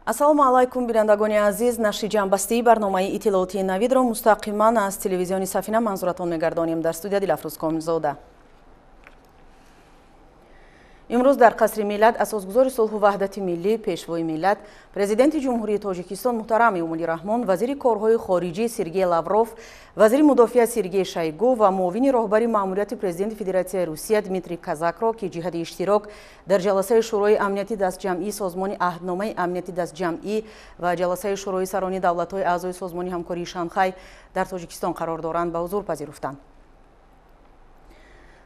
ассалому алайкум бинандагони азиз, нашри ҷанбастии барномаи иттилоотии навидро мустақиман аз телевизиони Сафина манзуратон мегардонем. Дар студия Дилафрӯз Комилзода. имрӯз дар қасри миллат асосгузори сулҳу ваҳдати миллӣ, пешвои миллат, президенти ҷумҳурии Тоҷикистон муҳтарам Эмомалӣ Раҳмон, вазири корҳои хориҷӣ Сергей Лавров, вазири мудофиа Сергей Шойгу ва муовини роҳбари маъмурияти президенти Федератсияи Русия Дмитрий Казакро ки ҷиҳати иштирок дар ҷаласаи шӯрои амнияти дастҷамъии созмони аҳдномаи амнияти дастҷамъӣ ва ҷаласаи шӯрои сарони давлатҳои аъзои созмони ҳамкории Шанхай дар Тоҷикистон қарор доранд ба ҳузур пазируфтанд.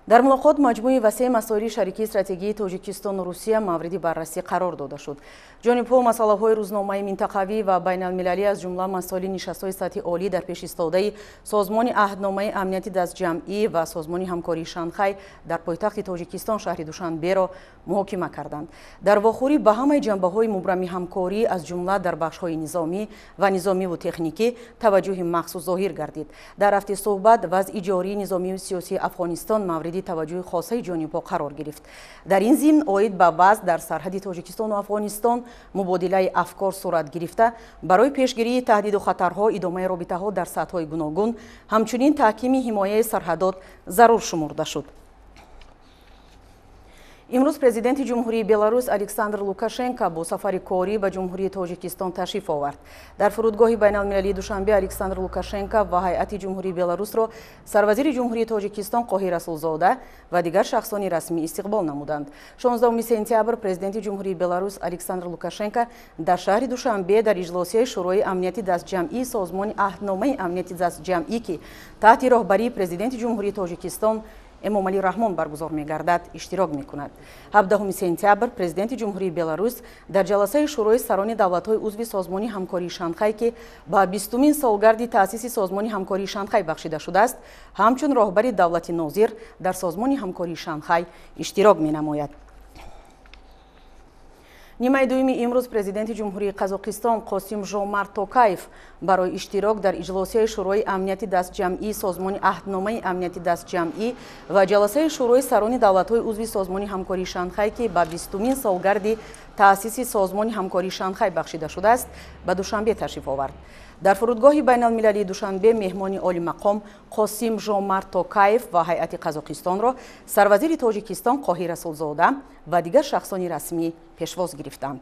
дар мулоқот маҷмӯи васеъ масоили шарикии стратегии Тоҷикистону Русия мавриди баррасӣ қарор дода шуд. ҷонибҳо масъалаҳои рӯзномаи минтақавӣ ва байналмилалӣ аз ҷумла масоили нишастҳои сатҳи олӣ дар пешистодаи созмони аҳдномаи амнияти дастҷамъӣ ва созмони ҳамкории Шанхай дар пойтахти Тоҷикистон шаҳри Душанберо муҳокима карданд. дар вохӯрӣ ба ҳамаи ҷанбаҳои мубрами ҳамкорӣ аз ҷумла дар бахшҳои низомӣ ва низомиву техникӣ таваҷҷӯҳи махсус зоҳир гардид. дар рафти суҳбат вазъи ҷории низомиву сиёсии Афғонистон мавриди таваҷҷӯҳи хосаи ҷонибҳо қарор гирифт. дар ин зимн оид ба вазъ дар сарҳади Тоҷикистону Афғонистон мубодилаи афкор сурат гирифта барои пешгирии таҳдиду хатарҳо, идомаи робитаҳо дар сатҳҳои гуногун, ҳамчунин таҳкими ҳимояи сарҳадот зарур шумурда шуд. имрӯз президенти ҷумҳурии Беларус Александр Лукашенко бо сафари корӣ ба ҷумҳурии Тоҷикистон ташриф овард. дар фурудгоҳи байналмилалии Душанбе Александр Лукашенко ва ҳайати ҷумҳурии Беларусро сарвазири ҷумҳурии Тоҷикистон Қоҳир Расулзода ва дигар шахсони расмӣ истиқбол намуданд. 16 сентябр президенти ҷумҳурии Беларус Александр Лукашенко дар шаҳри Душанбе дар иҷлосияи шӯрои амнияти дастҷамъии созмони аҳдномаи амнияти дастҷамъӣ ки таҳти роҳбарии президенти ҷумҳурии Тоҷикистон Эмомалӣ Раҳмон баргузор мегардад иштирок мекунад. 17 сентябр президенти ҷумҳурии Беларус дар ҷаласаи шӯрои сарони давлатҳои узви созмони ҳамкории Шанхай ки ба 20-умин солгарди таъсиси созмони ҳамкории Шанхай бахшида шудааст, ҳамчун роҳбари давлати нозир дар созмони ҳамкории Шанхай иштирок менамояд. нимаи дуюми имрӯз президенти ҷумҳурии Қазоқистон Қосим-Жомарт Токаев барои иштирок дар иҷлосияи шӯрои амнияти дастҷамъии созмони аҳдномаи амнияти дастҷамъӣ ва ҷаласаи шӯрои сарони давлатҳои узви созмони ҳамкории Шанхай ки ба 20-умин солгарди таъсиси созмони ҳамкории Шанхай бахшида шудааст, ба Душанбе ташриф овард. дар фурудгоҳи байналмилалии Душанбе меҳмони олимақом Қосим-Жомарт Токаев ва ҳайати Қазоқистонро сарвазири Тоҷикистон Қоҳир Расулзода ва дигар шахсони расмӣ пешвоз гирифтанд.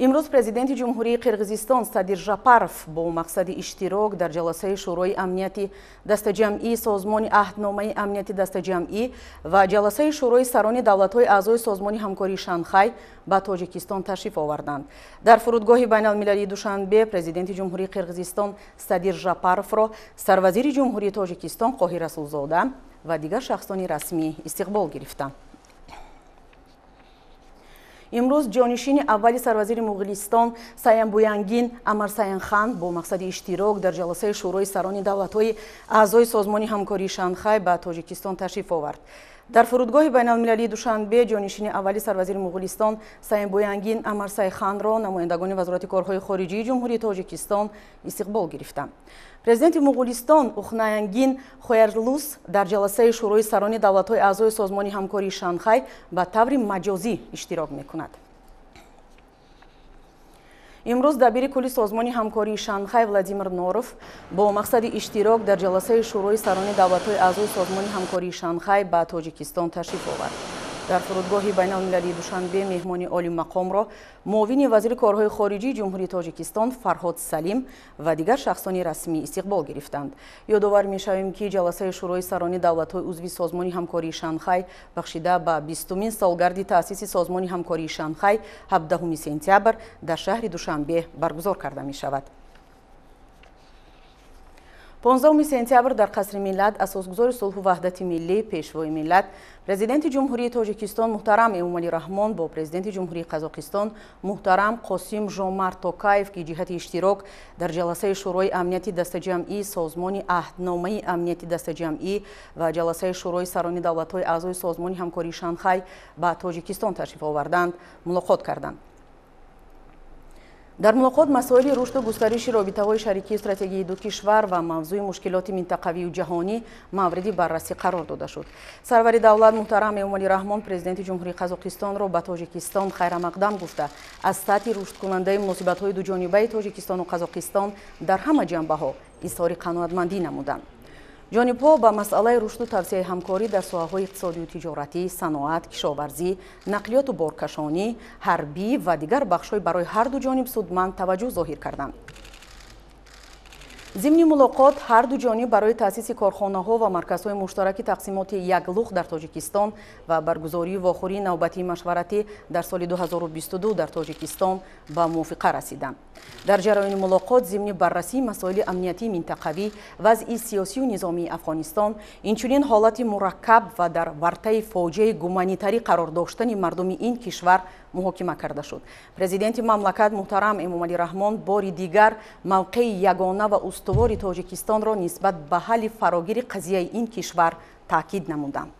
имрӯз президенти ҷумҳурии Қирғизистон Садир Жапаров бо мақсади иштирок дар ҷаласаи шӯрои амнияти дастаҷамъии созмони аҳдномаи амнияти дастаҷамъӣ ва ҷаласаи шӯрои сарони давлатҳои аъзои созмони ҳамкории Шанхай ба Тоҷикистон ташриф оварданд. дар фурудгоҳи байналмилалии Душанбе президенти ҷумҳурии Қирғизистон Садир Жапаровро сарвазири ҷумҳурии Тоҷикистон Қоҳир Расулзода ва дигар шахсони расмӣ истиқбол гирифтанд. имрӯз ҷонишини аввали сарвазири Муғулистон Саянбуянгин Амарсаянхан бо мақсади иштирок дар ҷаласаи шӯрои сарони давлатҳои аъзои созмони ҳамкории Шанхай ба Тоҷикистон ташриф овард. дар фурудгоҳи байналмилалии Душанбе ҷонишини аввали сарвазири Муғулистон Саянбуянгин Амарсайханро намояндагони вазорати корҳои хориҷии ҷумҳурии Тоҷикистон истиқбол гирифтанд. президенти Муғулистон Ухнаянгин Хоярлус дар ҷаласаи шӯрои сарони давлатҳои аъзои созмони ҳамкории Шанхай ба таври маҷозӣ иштирок мекунад. имрӯз дабири кулли созмони ҳамкории Шанхай Владимир Норов бо мақсади иштирок дар ҷаласаи шӯрои сарони давлатҳои аъзои созмони ҳамкории Шанхай ба Тоҷикистон ташриф овард. дар фурудгоҳи байналмилалии Душанбе меҳмони олимақомро муовини вазири корҳои хориҷии ҷумҳурии Тоҷикистон Фарҳод Салим ва дигар шахсони расмӣ истиқбол гирифтанд. ёдовар мешавем ки ҷаласаи шӯрои сарони давлатҳои узви созмони ҳамкории Шанхай бахшида ба 20-умин солгарди таъсиси созмони ҳамкории Шанхай 17 сентябр дар шаҳри Душанбе баргузор карда мешавад. 15 сентябр дар қасри миллат асосгузори сулҳу ваҳдати миллӣ, пешвои миллат, президенти ҷумҳурии Тоҷикистон муҳтарам Эмомалӣ Раҳмон бо президенти ҷумҳурии Қазоқистон муҳтарам Қосим-Жомарт Токаев ки ҷиҳати иштирок дар ҷаласаи шӯрои амнияти дастаҷамъии созмони аҳдномаи амнияти дастаҷамъӣ ва ҷаласаи шӯрои сарони давлатҳои аъзои созмони ҳамкории Шанхай ба Тоҷикистон ташриф оварданд, мулоқот карданд. дар мулоқот масоили рушду густариши робитаҳои шарикии стратегии ду кишвар ва мавзӯи мушкилоти минтақавию ҷаҳонӣ мавриди баррасӣ қарор дода шуд. Сарвари давлат муҳтарам Эмомалӣ Раҳмон президенти ҷумҳурии Қазоқистонро ба Тоҷикистон хайрамақдам гуфта аз сатҳи рушдкунандаи муносибатҳои дуҷонибаи Тоҷикистону Қазоқистон дар ҳама ҷанбаҳо изҳори қаноатмандӣ намуданд. ҷонибҳо ба масъалаи рушду тавсеяи ҳамкорӣ дар соҳаҳои иқтисодию тиҷоратӣ, саноат, кишоварзӣ, нақлиёту боркашонӣ, ҳарбӣ ва дигар бахшҳои барои ҳарду ҷониб судманд таваҷҷӯҳ зоҳир карданд. зимни мулоқот ҳарду ҷониб барои таъсиси корхонаҳо ва марказҳои муштараки тақсимоти яглух дар Тоҷикистон ва баргузории вохӯрии навбатии машваратӣ дар соли 2022 дар Тоҷикистон ба мувофиқа расиданд. дар ҷараёни мулоқот зимни баррасии масоили амниятии минтақавӣ, вазъи сиёсию низомии Афғонистон, инчунин ҳолати мураккаб ва дар вартаи фоҷиаи гуманитарӣ қарор доштани мардуми ин кишвар муҳокима карда шуд. Президенти мамлакат муҳтарам Эмомалӣ Раҳмон бори дигар мавқеи ягона ва устувори Тоҷикистонро нисбат ба ҳалли фарогири қазияи ин кишвар таъкид намуданд.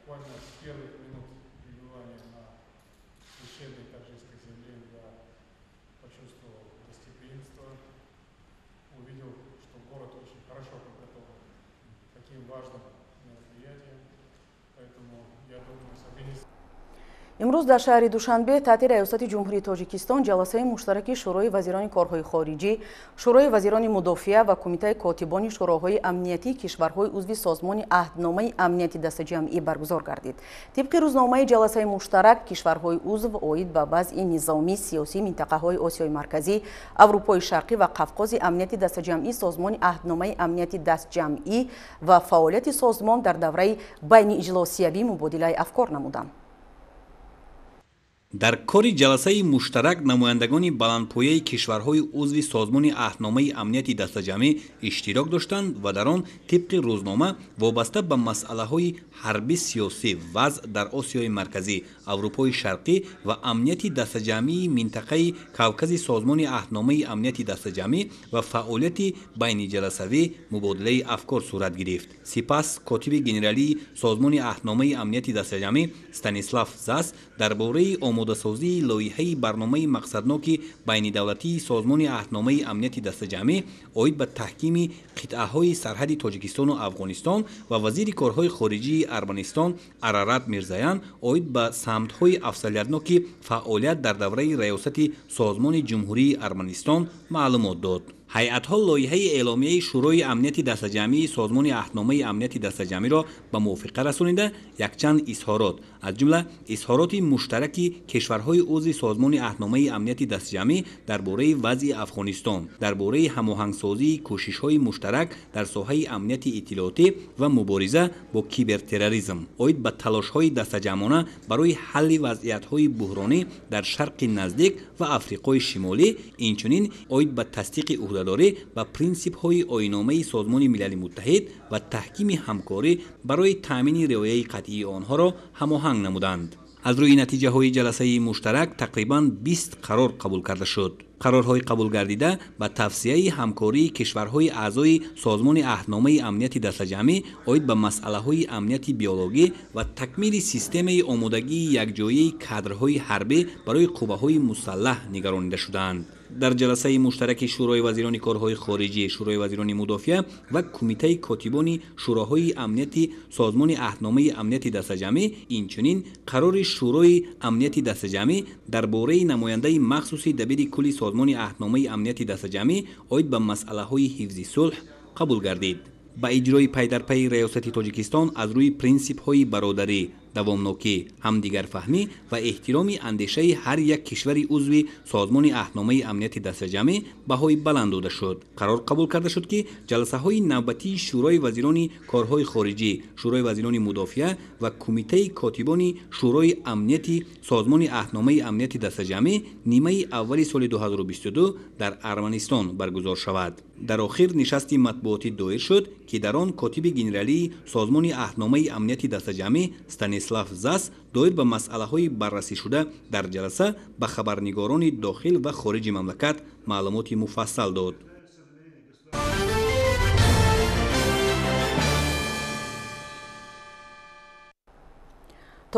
Буквально с первых минут пребывания на священной торжественной земле я почувствовал гостеприимство, увидел, что город очень хорошо подготовлен к таким важным мероприятиям, поэтому я думаю, с организацией. имрӯз дар шаҳри Душанбе таҳти раёсати ҷумҳурии Тоҷикистон ҷаласаи муштараки шӯрои вазирони корҳои хориҷӣ, шӯрои вазирони мудофиа ва кумитаи котибони шӯроҳои амниятии кишварҳои узви созмони аҳдномаи амнияти дастаҷамъӣ баргузор гардид. тибқи рӯзномаи ҷаласаи муштарак, кишварҳои узв оид ба вазъи низомӣ сиёсии минтақаҳои Осиёи марказӣ, Аврупои шарқӣ ва Қавқози амнияти дастаҷамъии созмони аҳдномаи амнияти дастҷамъӣ ва фаъолияти созмон дар давраи байнииҷлосиявӣ мубодилаи афкор намуданд. дар кори ҷаласаи муштарак намояндагони баландпояи кишварҳои узви созмони аҳдномаи амнияти дастаҷамъӣ иштирок доштанд ва дар он тибқи рӯзнома вобаста ба масъалаҳои ҳарби сиёсӣ, вазъ дар Осиёи марказӣ, Аврупои шарқӣ ва амнияти дастаҷамъии минтақаи Кавкази созмони аҳдномаи амнияти дастаҷамъӣ ва фаъолияти байниҷаласавӣ мубодилаи афкор сурат гирифт. Сипас котиби генералии созмони аҳдномаи амнияти дастаҷамъӣ Станислав Зас дар бораи омодасозии лоиҳаи барномаи мақсадноки байнидавлатии созмони аҳдномаи амнияти дастаҷамъӣ оид ба таҳкими қитъаҳои сарҳади Тоҷикистону Афғонистон ва вазири корҳои хориҷии Арманистон Арарат Мирзаян оид ба самтҳои афзалиятноки фаъолият дар давраи раёсати созмони ҷумҳурии Арманистон маълумот дод. ҳайъатҳо лоиҳаи эъломияи шӯрои амнияти дастаҷамъии созмони аҳдномаи амнияти дастаҷамъиро ба мувофиқа расонида якчанд изҳорот, аз ҷумла изҳороти муштараки кишварҳои узви созмони аҳдномаи амнияти дастаҷамъӣ дар бораи вазъи Афғонистон, дар бораи ҳамоҳангсозии кӯшишҳои муштарак дар соҳаи амнияти иттилоотӣ ва мубориза бо кибертерроризм, оид ба талошҳои дастаҷамъона барои ҳалли вазъиятҳои буҳронӣ дар Шарқи наздик ва Африқои шимолӣ, инчунин оид ба тасдиқи уҳдадорӣ ба принсипҳои оинномаи Созмони Милали Муттаҳид ва таҳкими ҳамкорӣ барои таъмини риояи қатъии онҳоро ҳамоҳанг намуданд. аз рӯи натиҷаҳои ҷаласаи муштарак тақрибан 20 қарор қабул карда шуд. қарорҳои қабул гардида ба тавсияи ҳамкории кишварҳои аъзои созмони аҳдномаи амнияти дастаҷамъӣ оид ба масъалаҳои амнияти биологӣ ва такмили системаи омодагии якҷояи кадрҳои ҳарбӣ барои қувваҳои мусаллаҳ нигаронида шуданд. дар ҷаласаи муштараки шӯрои вазирони корҳои хориҷӣ, шӯрои вазирони мудофиа ва кумитаи котибони шӯроҳои амнияти созмони аҳдномаи амнияти дастаҷамъӣ, инчунин қарори шӯрои амнияти дастаҷамъӣ дар бораи намояндаи махсуси дабири кулли созмони аҳдномаи амнияти дастаҷамъӣ оид ба масъалаҳои ҳифзи сулҳ қабул гардид. ба иҷрои пайдарпайи раёсати Тоҷикистон аз рӯи принсипҳои бародарӣ, давомнокӣ, ҳамдигарфаҳмӣ ва эҳтироми андешаи ҳар як кишвари узви созмони аҳдномаи амнияти дастаҷамъӣ баҳои баланд дода шуд. қарор қабул карда шуд ки ҷаласаҳои навбатии шӯрои вазирони корҳои хориҷӣ, шӯрои вазирони мудофиа ва кумитаи котибони шӯрои амнияти созмони аҳдномаи амнияти дастаҷамъӣ нимаи аввали соли 2022 дар Арманистон баргузор шавад. дар охир нишасти матбуотӣ доир шуд ки дар он котиби генералии созмони аҳдномаи амнияти дастаҷамъӣ Станислав Зас доир ба масъалаҳои баррасишуда дар ҷаласа ба хабарнигорони дохил ва хориҷи мамлакат маълумоти муфассал дод.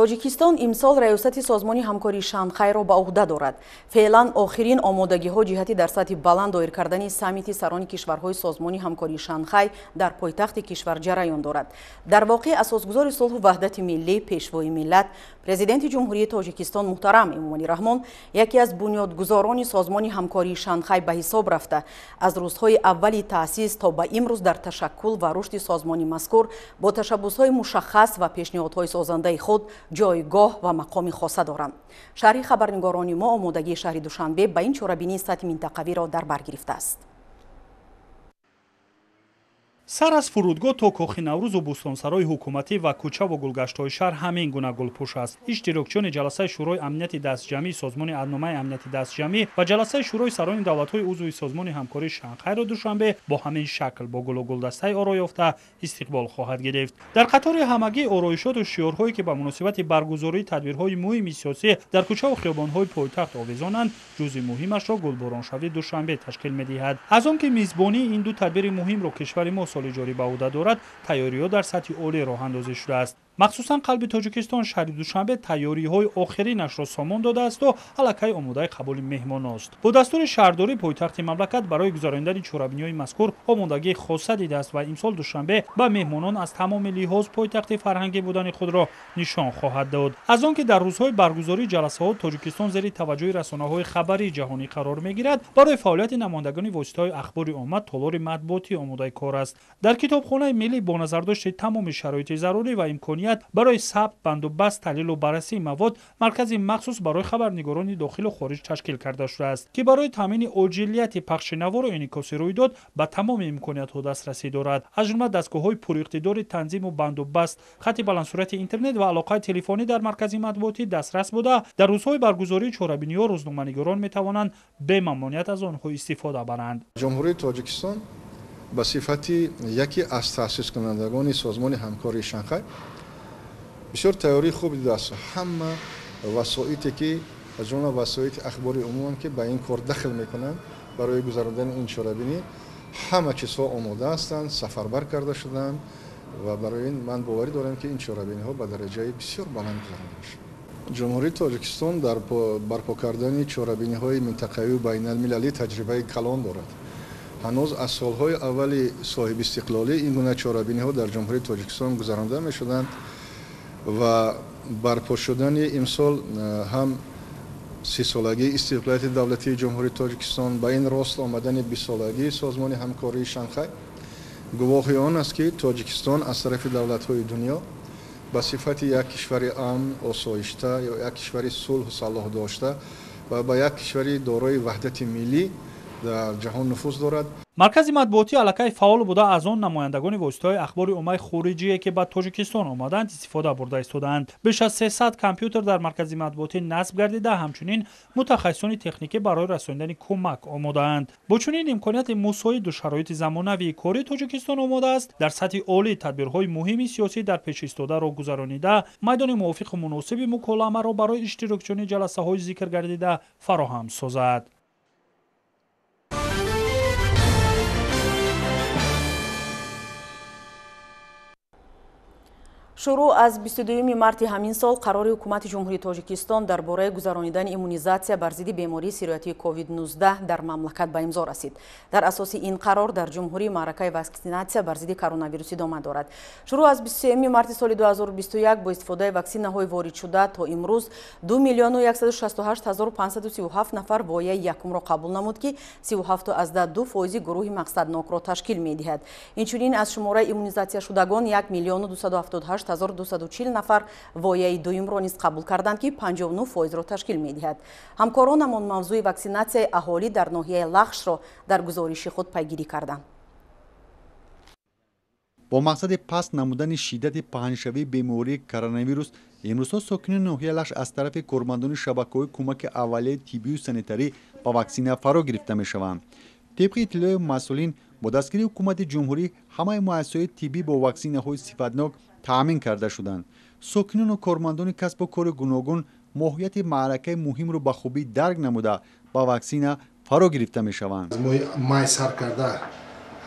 тоҷикистон имсол раёсати созмони ҳамкории Шанхайро ба уҳда дорад. феълан охирин омодагиҳо ҷиҳати дар сатҳи баланд доир кардани саммити сарони кишварҳои созмони ҳамкории Шанхай дар пойтахти кишвар ҷараён дорад. дар воқеъ асосгузори сулҳу ваҳдати миллӣ, пешвои миллат, президенти ҷумҳурии Тоҷикистон муҳтарам Эмомалӣ Раҳмон яке аз бунёдгузорони созмони ҳамкории Шанхай ба ҳисоб рафта, аз рӯзҳои аввали таъсис то ба имрӯз дар ташаккул ва рушди созмони мазкур бо ташаббусҳои мушаххас ва пешниҳодҳои созандаи худ ҷойгоҳ ва мақоми хоса доранд. шаҳри хабарнигорони мо омодагии шаҳри Душанбе ба ин чорабинии сатҳи минтақавиро дар бар гирифтааст. сар аз фурудгоҳ то кохи наврӯзу бӯстонсарои ҳукуматӣ ва кӯчаву гулгаштҳои шаҳр ҳамин гуна гулпӯш аст. иштирокчиёни ҷаласаи шӯрои амнияти дастҷамъии созмони аҳдномаи амнияти дастҷамъӣ ва ҷаласаи шӯрои сарони давлатҳои узви созмони ҳамкории Шанхайро Душанбе бо ҳамин шакл бо гулу гулдастаи оро ёфта истиқбол хоҳад гирифт. дар қатори ҳамагии ороишоту шиёрҳое ки ба муносибати баргузории тадбирҳои муҳими сиёсӣ дар кӯчаву хиёбонҳои пойтахт овезонанд, ҷузъи муҳимашро гулбороншавии Душанбе ташкил медиҳад. аз он ки мизбонии ин ду тадбири муҳимро кишвари мо соли ҷорӣ ба уҳда дорад, тайёриҳо дар сатҳи олӣ роҳандозӣ шудааст. махсусан қалби Тоҷикистон шаҳри Душанбе тайёриҳои охиринашро сомон додаасту аллакай омодаи қабули меҳмоност. бо дастури шаҳрдории пойтахти мамлакат барои гузарондани чорабиниҳои мазкур омодагии хоса дидааст ва имсол Душанбе ба меҳмонон аз тамоми лиҳоз пойтахти фарҳангӣ будани худро нишон хоҳад дод. аз он ки дар рӯзҳои баргузории ҷаласаҳо Тоҷикистон зери таваҷҷӯҳи расонаҳои хабарии ҷаҳонӣ қарор мегирад, барои фаъолияти намояндагони воситаҳои ахбори оммат толори матбуотӣ омодаи кор аст. дар китобхонаи миллӣ бо назардошти тамоми шароити зарурӣ ва имконият барои сабт, бандубаст, таҳлилу баррасии мавод маркази махсус барои хабарнигорони дохилу хориҷ ташкил карда шудааст, ки барои таъмини оҷилияти пахши навору инъикоси рӯйдод ба тамоми имкониятҳо дастрасӣ дорад. аз ҷумла дастгоҳҳои пуриқтидори танзиму бандубаст, хати баландсуръати интернет ва алоқаи телефонӣ дар маркази матбуотӣ дастрас буда, дар рӯзҳои баргузории чорабиниҳо рӯзноманигорон метавонанд бе мамнуъият аз онҳо истифода баранд. ҷумҳурии Тоҷикистон ба сифати яке аз таъсискунандагони созмони ҳамкории Шанхай бисёр тайёрии хуб дидааст. ҳама васоите ки аз ҷумла васоити ахбори умумам ки ба ин кор дахл мекунанд барои гузарондани ин чорабинӣ ҳама чизҳо омода ҳастанд, сафарбар карда шуданд ва барои ин ман боварӣ дорам ки ин чорабиниҳо ба дараҷаи бисёр баланд гузаронда шуд. ҷумҳурии Тоҷикистон дар барпо кардани чорабиниҳои минтақавию байналмилалӣ таҷрибаи калон дорад. ҳанӯз аз солҳои аввали соҳибистиқлолӣ ин гуна чорабиниҳо дар ҷумҳурии Тоҷикистон гузаронда мешуданд ва барпо шудани имсол ҳам 30-солагии истиқлолияти давлатии ҷумҳурии Тоҷикистон ба ин рост омадани 20-солагии созмони ҳамкории Шанхай гувоҳи он аст ки Тоҷикистон аз тарафи давлатҳои дунё ба сифати як кишвари амн, осоишта ё як кишвари сулҳу салоҳ дошта ва ба як кишвари дорои ваҳдати миллӣ дар ҷаҳон нуфуз дорад. маркази матбуотӣ аллакай фаъол буда аз он намояндагони воситаҳои ахбори уммаи хориҷие ки ба Тоҷикистон омаданд истифода бурда истодаанд. беш аз 300 компютер дар маркази матбуотӣ насб гардида, ҳамчунин мутахассисони техникӣ барои расониндани кӯмак омодаанд. бо чунин имконияти мусоиду шароити замонавии кори Тоҷикистон омода аст дар сатҳи олӣ тадбирҳои муҳими сиёсӣ дар пешистодаро гузаронида, майдони мувофиқу муносиби муколамаро барои иштирокчиёни ҷаласаҳои зикр гардида фароҳам созад. шуруъ аз 22 марти ҳамин сол қарори ҳукумати ҷумҳурии Тоҷикистон дар бораи гузаронидани иммунизатсия бар зидди бемории сироятии COVID-19 дар мамлакат ба имзо расид. дар асоси ин қарор дар ҷумҳурӣ маъракаи ваксинатсия бар зидди коронавирус идома дорад. шуруъ аз 23 марти соли 2021 бо истифодаи ваксинаҳои воридшуда то имрӯз 2,168,537 нафар вояи якумро қабул намуд ки 37.2% гурӯҳи мақсаднокро ташкил медиҳад. инчунин аз шумораи иммунизатсияшудагон 1,278,240 нафар вояи дуюмро низ қабул карданд ки 59%ро ташкил медиҳад. ҳамкоронамон мавзӯи ваксинатсияи аҳолӣ дар ноҳияи Лахшро дар гузориши худ пайгирӣ карданд. бо мақсади паст намудани шиддати паҳншавии бемории коронавирус имрӯзҳо сокини ноҳияи Лахш аз тарафи кормандони шабакаҳои кӯмаки аввалияи тиббию санитарӣ ба ваксина фаро гирифта мешаванд. طبق اطلاع مسئولین با دستگیری حکومت جمهوری همه مؤسسات طبی با واکسین‌های صفتناک تامین کرده شدند. ساکنان و کارمندان کسب و کار گوناگون ماهیت معرکه مهم رو به خوبی درک نموده با واکسن فرا گرفته میشوند. مای سر کرده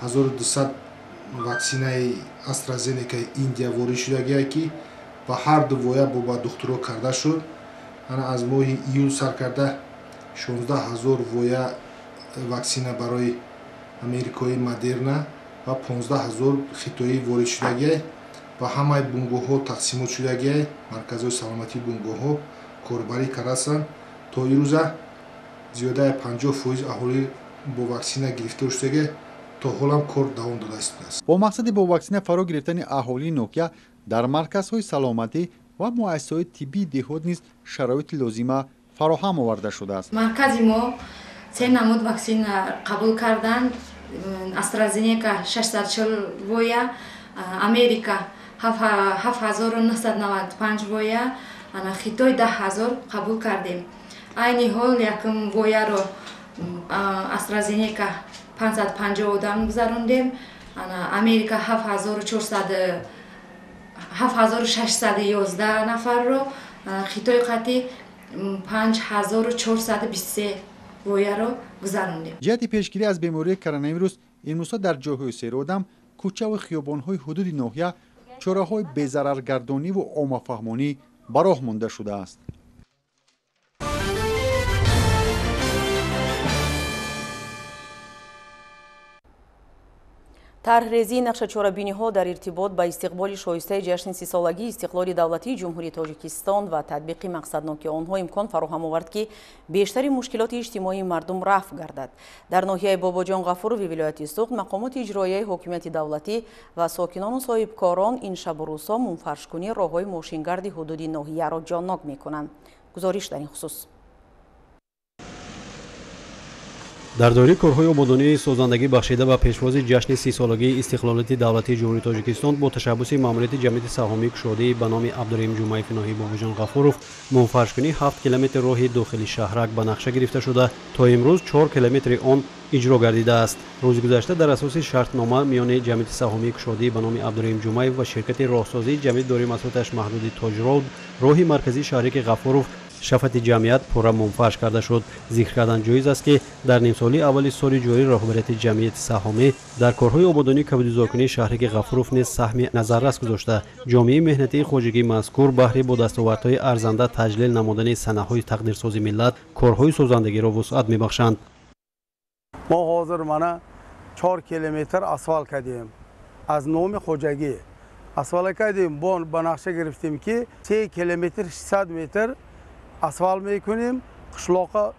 1200 واکسینای استرازینیکا ایندیا وارد شده که با هر دو ویا با دکترها کرده شد. انا از ماه ایول سر کرده 16000 ویا واکسینه برای امریکایی مدرنا و 15000 خیتایی وارد شده و همه بنگوها تقسیم شده مرکز سلامتی بنگوها کاربری کردند تا امروز زیاده 50% اهالی با واکسینه گرفته شده تا حالا کار دوام داده است. با مقصد با واکسن فرا گرفتن اهالی نوکیا در مرکزهای سلامتی و مؤسسات طبی دهات نیز شرایط لازمه فراهم آورده شده است. مرکز ما 3 نمود واکسن قبول کردند. استرازینیکا 640 ویا، امریکا 7995 ویا، خیتای 10000 قبول کردیم. این حال یکم ویا رو استرازینیکا 550 گذراندیم. امریکا 7611 نفر رو، خیتای قطعی 5423 ویا رو گذراندیم. جهت پیشگیری از بیماری کرونا ویروس امروز در جاهای سیرودم، کوچه و خیابان‌های حدود ناحیه چراهای بی‌ضررگردانی و عامه‌فهمانی به راه مانده شده است. طرحریزی نقش چاره‌بینی‌ها در ارتباط با استقبال شایسته جشن 30 سالگی استقلال دولتی جمهوری تاجیکستان و تطبیق مقصدناک آنها امکان فراهم آورد که بیشتر مشکلات اجتماعی مردم رفع گردد. در ناحیه باباجان غفوروی ولایت سوق مقامات اجرایی حکومت دولتی و ساکنان و صاحبکاران این شب و روزها منفرش‌کنی راه‌های ماشینگرد حدود ناحیه را جان‌ناک می‌کنند. گزارش در این خصوص. در دوره کارهای آبادانی سازندگی بخشیده و پیشواز جشن 30 سالگی استقلالیت دولتی جمهوری تاجیکستان با تشبث ماموریت جمعیت سهامی کشاده به نام عبدالرحیم جمعیف ناحیه باباجان غفوروف منفرش‌کنی 7 کیلومتر راه داخلی شهرک به نقشه گرفته شده تا امروز 4 کیلومتر آن اجرا گردیده است. روز گذشته در اساس شرطنامه میان جمعیت سهامی کشاده به نام عبدالرحیم جمعیف و شرکت راهسازی جمعیت داری مسئولیتش محدود تاجرود راه مرکزی شهرک غفوروف شفت جمعیت پورا منفرش کرده شد. ذکر کردن جایز است که در نیم سالی اول سال جاری رهبریت جمعیت سهامی در کارهای آبادانی کبودی‌زاکنی شهرک غفوروف نیز سهم نظررس گذاشته. جامعه مهنتی خواجگی مذکور بهره با دستاوردهای ارزنده تجلیل نمودن صنعت‌های تقدیرسازی ملت کارهای سازندگی را وسعت می‌بخشند. ما حاضر منه 4 کیلومتر اسفالت کردیم از نام خواجگی اسفالت کردیم با نقشه گرفتیم که 3 کیلومتر 600 متر اسفالت میکنیم قشلاق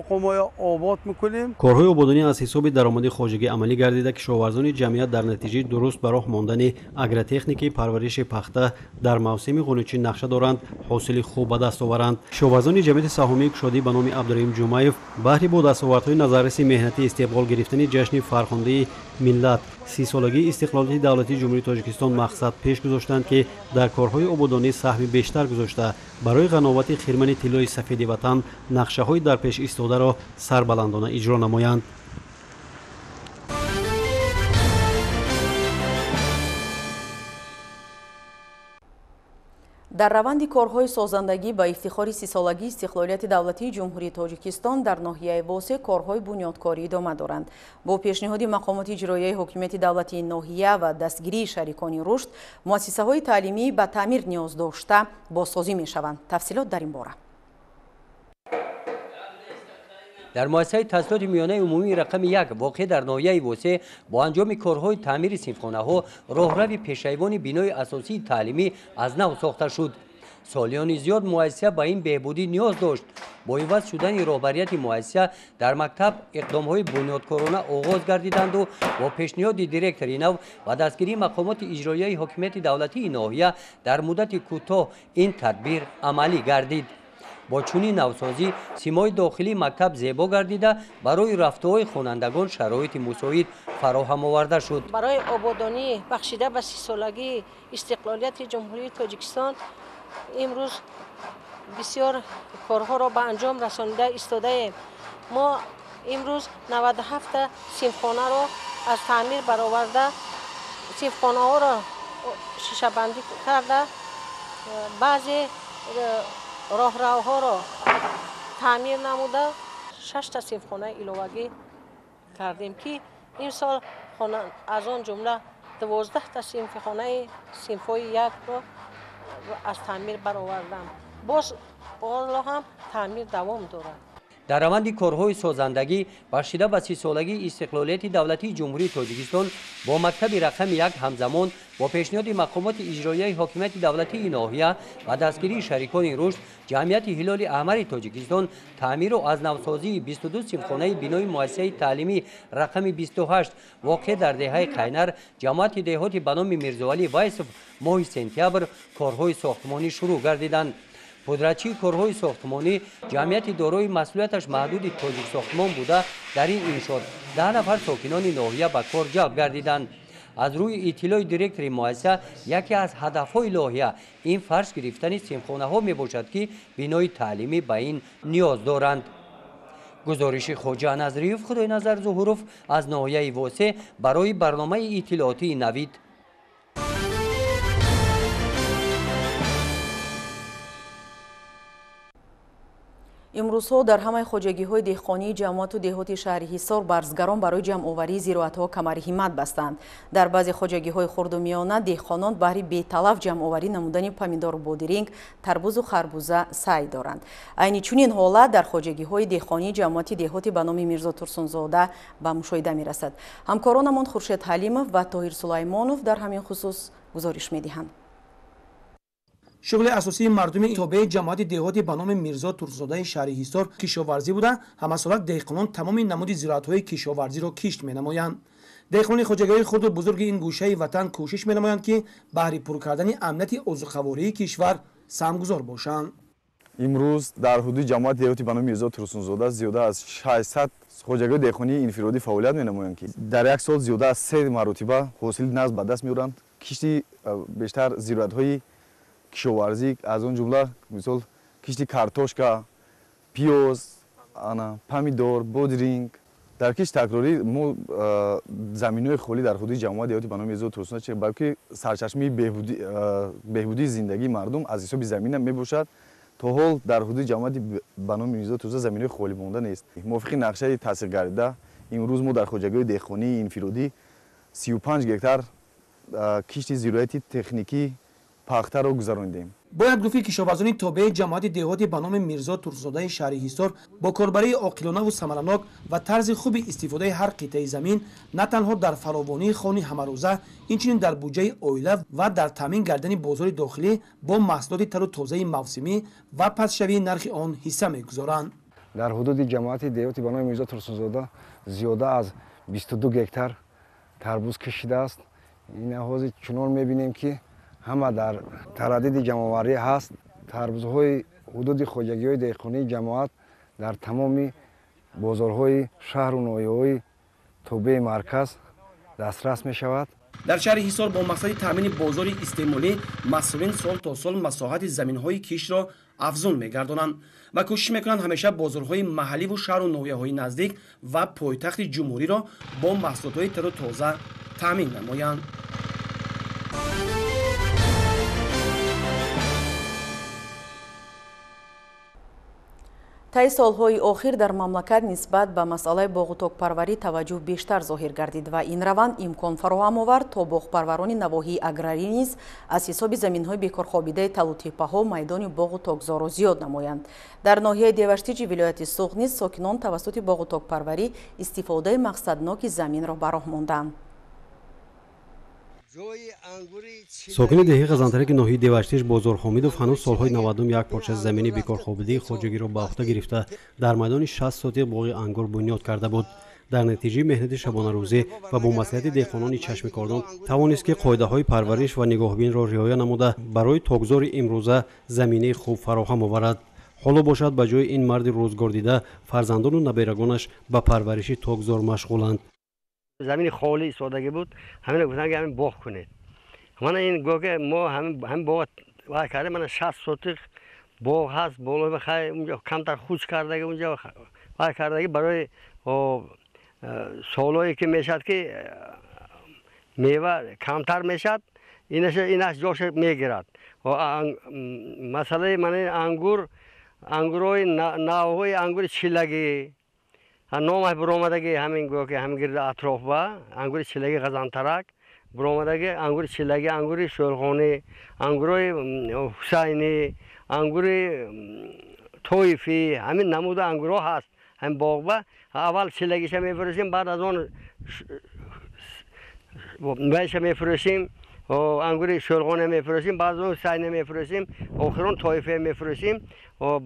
ما آباد میکنیم. کارهای آبادانی از حساب درآمد خواجگی عملی گردیده که کشاورزان جمعیت در نتیجه درست به راه ماندن اگرتکنیکی پرورش پخته در موسم غنوچی نقشه دارند حاصل خوب به دست آورند. کشاورزان جمعیت سهامی کشاده به نام عبدالرحیم جمعیف بهره با دستاوردهای نظررسی مهنتی استقبال گرفتن جشن فرخنده ملت 30 سالگی استقلالیت دولتی جمهوری تاجیکستان مقصد پیش گذاشتند که در کارهای آبادانی سهم بیشتر گذاشته برای قناوت خرمن طلای سفید وطن نقشه‌های در پیش ایستاده را سربلندانه اجرا نمایند. در روند کارهای سازندگی با افتخار 30 سالگی استقلالیت دولتی جمهوری تاجیکستان در ناحیه واسع کارهای بنیادکاری ادامه دارند. با پیشنهاد مقامات اجرایی حکومت دولتی ناحیه و دستگیری شریکان رشد، مؤسسه‌های تعلیمی به تعمیر نیاز داشته بازسازی می‌شوند. تفصیلات در این باره. در مؤسسه تحصیلات میانه عمومی رقم 1 واقع در ناحیه واسع با انجام کارهای تعمیر صنفخانه‌ها راهروی پیشروی بنای اساسی تعلیمی از نو ساخته شد. سالیان زیاد مؤسسه به این بهبودی نیاز داشت. با عوض شدن رهبریت مؤسسه در مکتب اقدام‌های بنیادکارانه آغاز گردیدند و با پیشنهاد دیرکتور نو و دستگیری مقامات اجرایی حکومت دولتی ناحیه در مدت کوتاه این تدبیر عملی گردید. با چنین نوسازی سیمای داخلی مکتب زیبا گردیده برای رفته‌های خوانندگان شرایط مساعد فراهم آورده شد. برای آبادانی بخشیده به 30 سالگی استقلالیت جمهوری تاجیکستان امروز بسیار کارها را به انجام رسانیده ایستاده ایم. ما امروز 97 سیمخانه رو از تعمیر برآورده، سیمخانه ها را شیشه بندی کرده، بعضی راهروها را تعمیر نموده، 6 تا سیمخانه ایلوگی کردیم که این سال از آن جمله 12 تا سیمخانه سیمفوی یک رو از تعمیر برآوردم. باز هم تعمیر دوام دارد. در روند کارهای سازندگی بخشیده به 30 سالگی استقلالیت دولتی جمهوری تاجیکستان با مکتب رقم 1 همزمان با پیشنهاد مقامات اجرایی حاکمیت دولتی ناحیه و دستگیری شریکان رشد جمعیت هلال احمر تاجیکستان تعمیر و از نوسازی 22 سیمخانه بنای مؤسسه تعلیمی رقم 28 واقع در دهه قینر جماعت دهاتی به نام میرزاولی وایسف ماه سپتامبر کارهای ساختمانی شروع گردیدند. پودرچی کارهای ساختمانی جمعیت دارای مسئولیتش محدود تاجیک ساختمان بوده در این انشاء 10 نفر ساکنان ناحیه به کار جلب گردیدند. از روی اطلاع دیرکتور مؤسسه یکی از هدفهای لایحه این فرض گرفتن سیمخانه ها می باشد که بنای تعلیمی به این نیاز دارند. گزارش خواجه نظریف خدای نظر ظهوروف از ناحیه واسه برای برنامه اطلاعاتی نوید. имрӯзҳо дар ҳамаи хоҷагиҳои деҳқонии ҷамоату деҳоти шаҳри ҳисор барзгарон барои ҷамъоварии зироатҳо камари ҳиммат бастанд. дар баъзе хоҷагиҳои хурду миёна деҳқонон баҳри беталаф ҷамъоварӣ намудани помидору бодиринг, тарбузу харбуза саъй доранд. айни чунин ҳолат дар хоҷагиҳои деҳқонии ҷамоати деҳоти ба номи мирзо турсунзода ба мушоҳида мерасад. ҳамкоронамон хуршед ҳалимов ва тоҳир сулаймонов дар ҳамин хусус гузориш медиҳанд. шуғли асосии мардуми тобеи ҷамоати деҳоти ба номи мирзо турсунзодаи шаҳри ҳисор кишоварзӣ буда, ҳамасолак деҳқонон тамоми намуди зироатҳои кишоварзиро кишт менамоянд. деҳқонони хоҷагиҳои хурду бузурги ин гӯшаи ватан кӯшиш менамоянд ки баҳри пур кардани амнияти озуқавории кишвар самгузор бошанд. имрӯз дар ҳудуди ҷамоати деҳоти ба номи мирзо турсунзода зиёда аз 600 хоҷагиҳои деҳқонии инфиродӣ фаъолият менамоянд ки дар як сол зиёда аз 3 маротиба ҳосили назм ба даст меоранд. кишти бештар зироатҳои кишоварзӣ аз он ҷумла мисол кишти картошка, пиёз, помидор, бодиринг. дар кишти такрорӣ мо заминҳои холӣ дар ҳудуди ҷамоати деҳоти ба номи мирзо турсунзода балки сарчашмаи беҳбудии зиндагии мардум аз ҳисоби замина мебошад. то ҳол дар ҳудуди ҷамоати ба номи мирзо турсунзода заминҳои холӣ монда нест. мувофиқи нақшаи тасдиқгардида имрӯз мо дар хоҷагиҳои деҳқонии инфиродӣ 35 гектар кишти зироати техникӣ пахтаро гузарондем. бояд гуфти кишоварзони тобеи ҷамоати деҳоти ба номи мирзо турсунзодаи шаҳри ҳисор бо корбарии оқилонаву самаранок ва тарзи хуби истифодаи ҳар қитъаи замин на танҳо дар фаровонии хони ҳамарӯза, инчунин дар буҷаи оила ва дар таъмин кардани бозори дохилӣ бо маҳсулоти тару тозаи мавсимӣ ва пастшавии нархи он ҳисса мегузоранд. дар ҳудуди ҷамоати деҳоти ба номи мирзо турсунзода зиёда аз 22 гектар тарбуз кашидааст. ин ҳозир чунон мебинем ки ҳама дар тараддуди ҷамъоварӣ ҳаст. тарбузҳои ҳудуди хоҷагиҳои деҳқонии ҷамоат дар тамоми бозорҳои шаҳру ноҳияҳои тобеи марказ дастрас мешавад. дар шаҳри ҳисор бо мақсади таъмини бозори истеъмолӣ масъулин сол то сол масоҳати заминҳои киштро афзун мегардонанд ва кӯшиш мекунанд ҳамеша бозорҳои маҳалливу шаҳру ноҳияҳои наздик ва пойтахти ҷумҳуриро бо маҳсулотҳои тару тоза таъмин намоянд. таи солҳои охир дар мамлакат нисбат ба масъалаи боғу токпарварӣ таваҷҷӯҳ бештар зоҳир гардид ва ин раванд имкон фароҳам овард то боғпарварони навоҳии аграрӣ низ аз ҳисоби заминҳои бекорхобидаи талутеппаҳо майдони боғу токзоро зиёд намоянд. дар ноҳияи деваштиҷи вилояти Суғ низ сокинон тавассути боғу токпарварӣ истифодаи мақсадноки заминро ба роҳ монданд. сокини деҳи ғазантараки ноҳияи деваштиш бозор ҳомидов ҳанӯз солҳои 90 як порча замини бекорхобидии хоҷагиро ба ухта гирифта дар майдони 60 сотиқ боғи ангур бунёд карда буд. дар натиҷаи меҳнати шабонарӯзӣ ва бо маслиҳати деҳқонони чашмикордон тавонист ки қоидаҳои парвариш ва нигоҳбинро риоя намуда барои токзори имрӯза заминаи хуб фароҳам оварад. ҳоло бошад ба ҷои ин марди рӯзгордида фарзандону наберагонаш ба парвариши токзор машғуланд. زمین خالی سادگی بود همین گفتن که همین باغ کنید. من این گوگه ما همین باغ وای کرده من 60 سوتیق باغ هست بالا بخوای اونجا کمتر خوش کرده اونجا وای کردگی برای سالایی که میشد که میوه کمتر میشد اینش جوش میگیرد و مسئله من انگورای نوهای انگور چیلگی نام برآمدگی همین گو که همین گرد اطراف با انگور چیلگی غزنترک برآمدگی انگور چیلگی انگور شورخانی انگورای حسینی انگور تویفی همین نمود انگورها هست هم باغ با اول چیلگیش میفروشیم بعد از اون ویش میفروشیم و انگور شورخانی میفروشیم بعد از اون حسینی میفروشیم آخرون تویفی میفروشیم و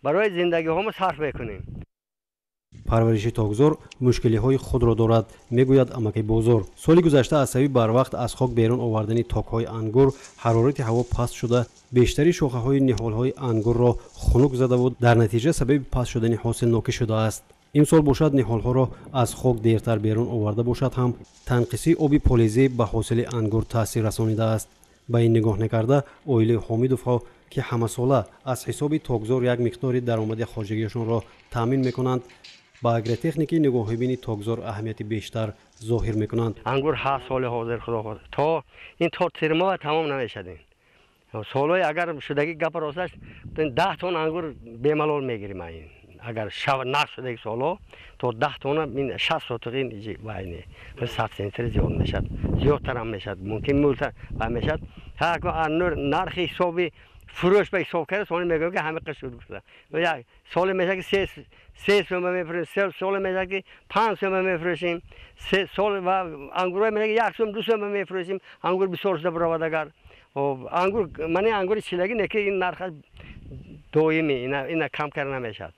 برای زندگی هم صرف میکنیم. پرورش تاکزور مشکلی های خود را دارد میگوید امکی بازار. سالی گذشته عصبی بر وقت از خاک بیرون آوردن تاک های انگور حرارت هوا پست شده بیشتری شاخه های نهال های انگور را خنک زده بود در نتیجه سبب پست شدن حاصل ناکه شده است. این سال باشد نهال ها را از خاک دیرتر بیرون آورده باشد هم تنقیصی آب پلیزی به حاصل انگور تاثیر رسانیده است. با این نگاه نکرده اویل حمیدوف ها که همه ساله از حساب تاکزور یک مقدار درآمد خارجیشان را تامین میکنند با اگرتکنیکی نگاهبینی تاکزور اهمیت بیشتر ظاهر میکنند. انگور 7 سال حاضر خدا تا این تا ترما تمام نمیشدین. سالای اگر شدگی گپ راستش 10 تن انگور بیملال میگیریم این. اگر شب نقش شده سالا تا 10 تن این 60 ساتقین وینه. به 100 سنتر زیاد میشد. زیادتر هم میشد. ممکن مولتر و میشد. ها که نرخ حسابی فروش به حساب کرده سال میگه که همه قشور بوده. و سال میشه که 3 سوم میفروشیم، سال میشه که 5 سوم میفروشیم، سال و انگورای میشه که 1 سوم 2 سوم میفروشیم. انگور بسیار زیاد برآورده و انگور من انگور چیلگی نه که این نرخ دائمی اینا کم کردن نمیشه.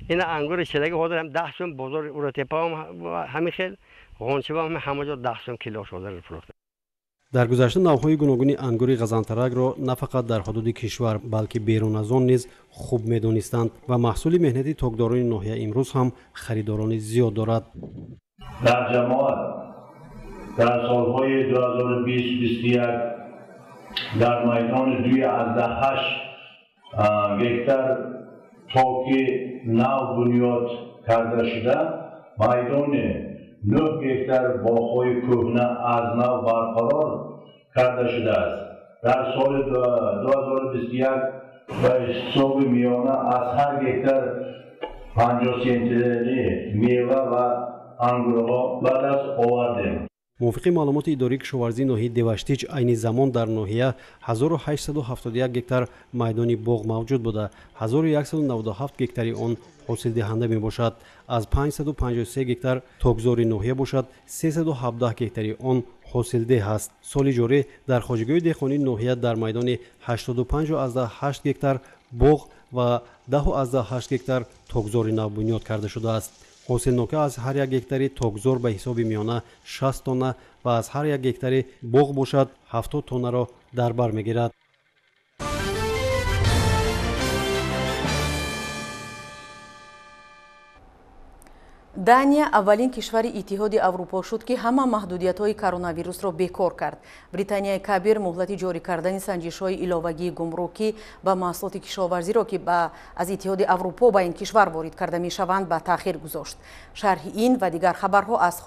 این انگور چیلگی حاضر هم 10 سوم بازار اروپا هم همین خیل غنچه هم همه جا 10 سوم کیلو حاضر فروخته. در گذشته نوهای گوناگون انگور غزنترک را نه فقط در حدود کشور بلکه بیرون از آن نیز خوب می‌دانستند و محصول مهنتی تاکداران ناحیه امروز هم خریداران زیاد دارد. در جماعت در سالهای 2020-21 در میدان 2.8 هکتار تاک نو بنیاد کرده شده، میدان 9 هکتار باغ‌های کهنه از نو برقرار کرده شده است. در سال 2021 به حساب میانه از هر هکتار 50 سنتری میوه و انگورها به دست آوردیم. موافق معلومات اداری کشاورزی ناحیه دیوشتیچ عین زمان در ناحیه 1871 هکتار میدان باغ موجود بوده. 1197 هکتاری آن حاصل دهنده می باشد. از 553 هکتار تاکزور ناحیه باشد 317 هکتاری آن حاصل ده است. سال جاری در خواجگی دهقانی ناحیه در میدان 85.8 هکتار باغ و 10.8 هکتار تاکزور نو بنیاد کرده شده است. حاصل ناکه از هر یک هکتاری تاکزور به حساب میانه 60 تانه و از هر یک هکتاری باغ باشد 70 تانه را در بر میگیرد. دانیا اولین کشور اتحاد اروپا شد که همه محدودیت‌های کرونا ویروس را بیکار کرد. بریتانیای کبیر مهلت جاری کردن سنجش‌های ایلاوگی گمرکی به محصولات کشاورزی را که از اتحاد اروپا به این کشور وارد کرده می‌شوند به تأخیر گذاشت. شرح این و دیگر خبرها از